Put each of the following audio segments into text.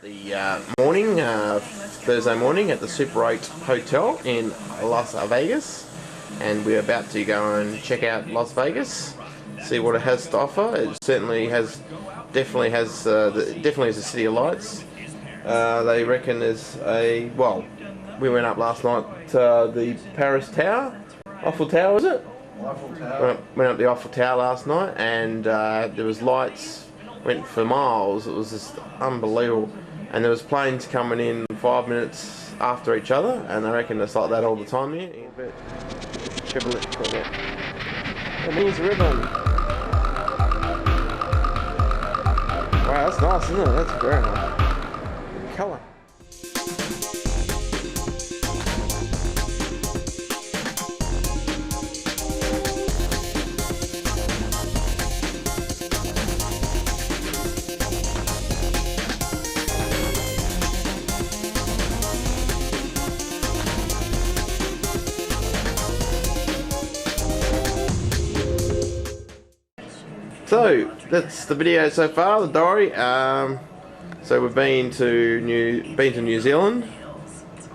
The morning, Thursday morning at the Super 8 Hotel in Las Vegas, and we're about to go and check out Las Vegas, see what it has to offer. It certainly has, definitely is a city of lights. They reckon there's a, well, we went up last night to the Paris Tower, Eiffel Tower, is it? Eiffel Tower. Went up the Eiffel Tower last night, and there was lights, went for miles. It was just unbelievable. And there was planes coming in 5 minutes after each other, and I reckon it's like that all the time here. It means ribbon. Wow, that's nice, isn't it? That's very nice. Good colour. So that's the video so far, the diary. So we've been to New Zealand,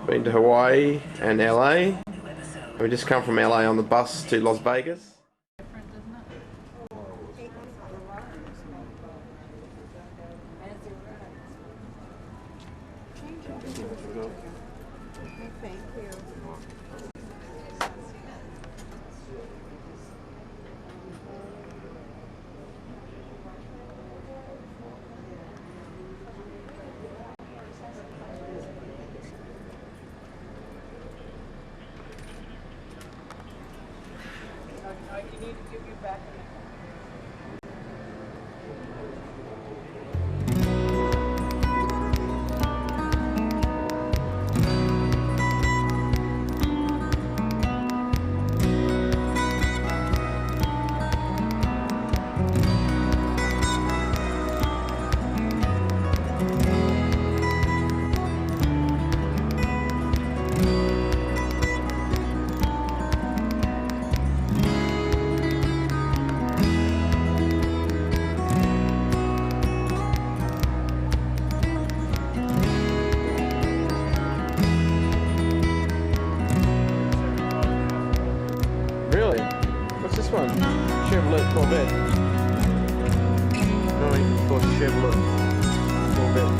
been to Hawaii and LA. We just come from LA on the bus to Las Vegas. You need to give you back. Really? What's this one? Chevrolet Corvette. No, even called Chevrolet Corvette.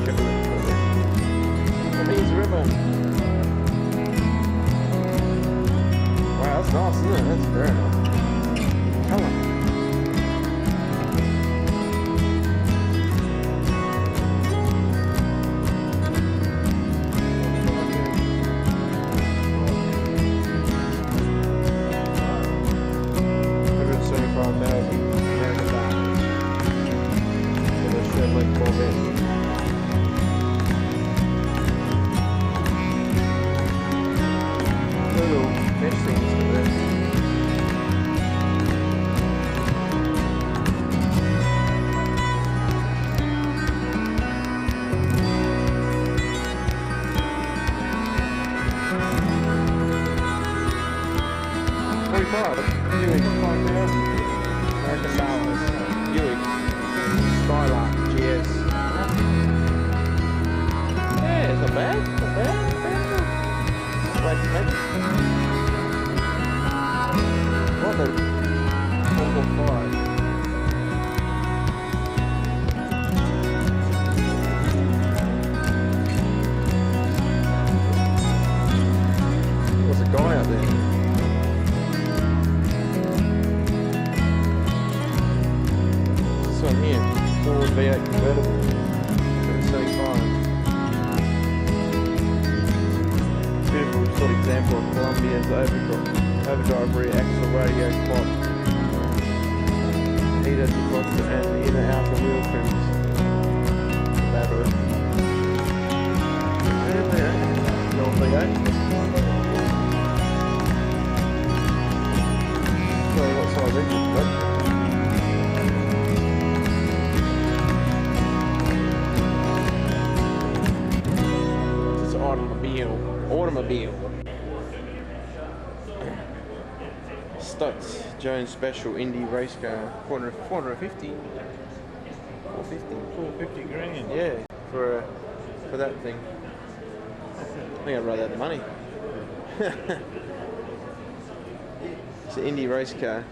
Chevrolet Corvette. That means ribbon. Wow, that's nice, isn't it? That's very nice. Colour. American dollars. Buick Skylark GS. Yeah, it's not bad. Not bad. Wait a minute. What the? 445. There's a guy out there. Here, Ford V8 convertible, 75. Beautiful sort of example of Columbia's overdrive rear axle radio clock, heater defroster and the inner outer wheel trims. Battery. And the old V8. Sorry, what size engine, but automobile. Stutz Jones Special Indy race car. 450. 450 grand. Yeah. for that thing. I think I'd rather have the money. It's an Indy race car.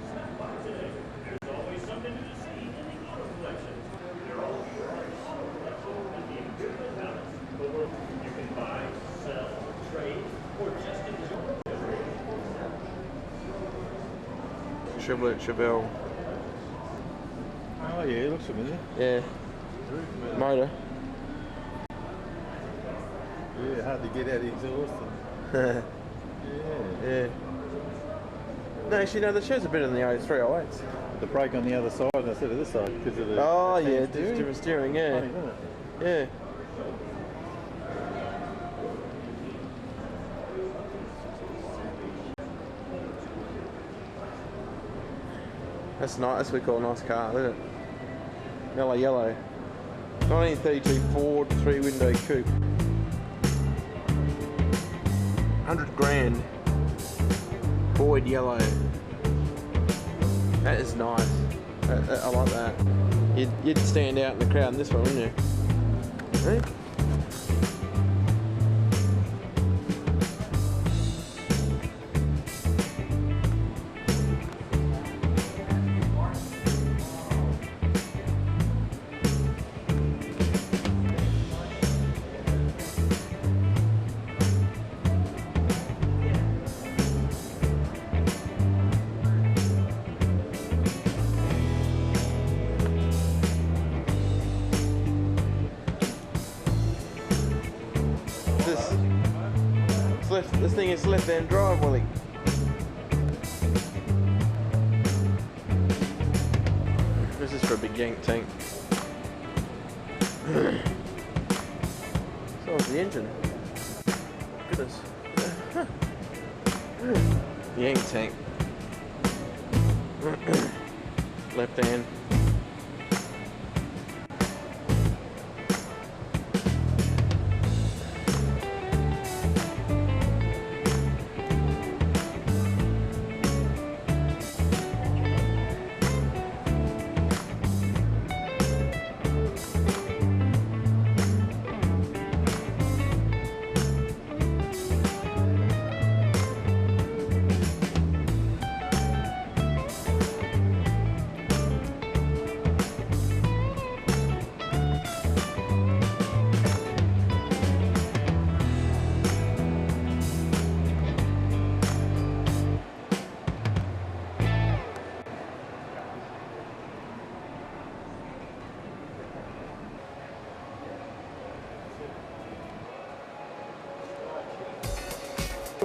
Chevelle. Oh yeah, it looks familiar. Yeah. Motor. Yeah, hard to get out the exhaust. Yeah. No, actually, no, the shows are better than the 0308s. The brake on the other side instead of this side because of the. Oh, the yeah, steering. different steering, yeah. Funny, isn't it? Yeah. That's nice. That's what we call a nice car, isn't it? Mellow yellow. 1932 Ford 3-window coupe. 100 grand. Boyd yellow. That is nice. I like that. You'd stand out in the crowd in this one, wouldn't you? Hey? This thing is left-hand drive, Willie. This is for a big yank tank. So is the engine. Goodness. Yank tank. Left hand.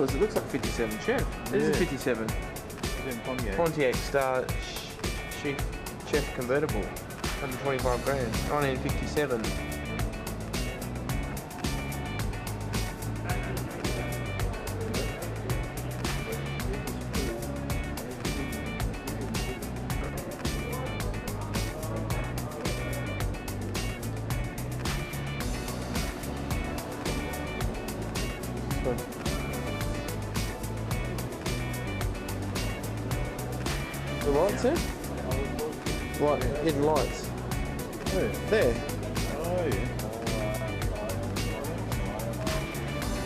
It looks like 57 Chef. This is 57. Pontiac Star Chef convertible. 125 grand. 1957. The lights there? What? Hidden lights? Where? There. Oh yeah.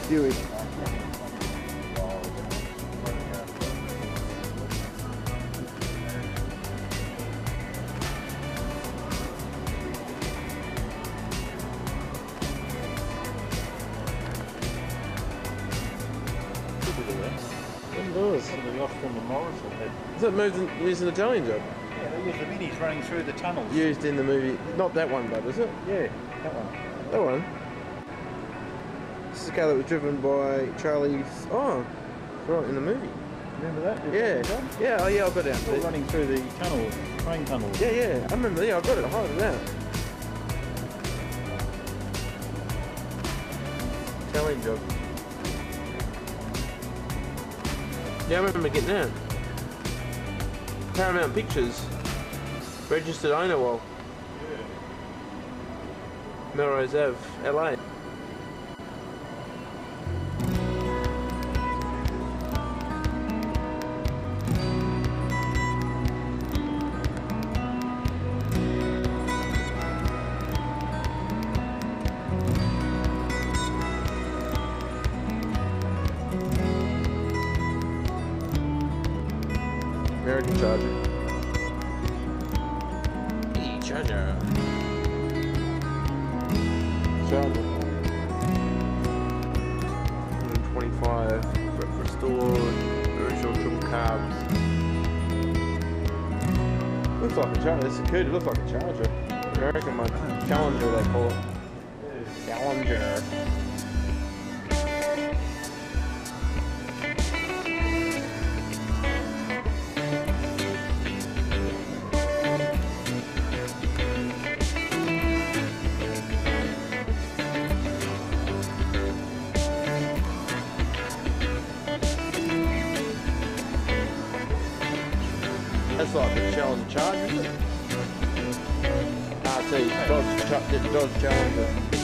Buick. Does. The Osborne and Morrison had. Is that used in the Italian job? Yeah, they used the minis running through the tunnels. Used in the movie. Not that one, but is it? Yeah, that one. That one? This is a car that was driven by Charlie's. Oh, it's right in the movie. Remember that? Yeah. Yeah, oh yeah, I've got it out. Running through the tunnels, train tunnels. Yeah, yeah, I remember. Yeah, I've got it. I highlighted it out. Italian job. Yeah, I remember getting that. Paramount Pictures. Registered owner wall. Melrose Ave, LA. American Charger. Charger. Charger. 125 restored, original triple carbs. Looks like a charger. This is Cuda. Looks like a charger. American one. Challenger they call it. Challenger. That's like the Challenger Charger, isn't it? RT, Dodge Challenger.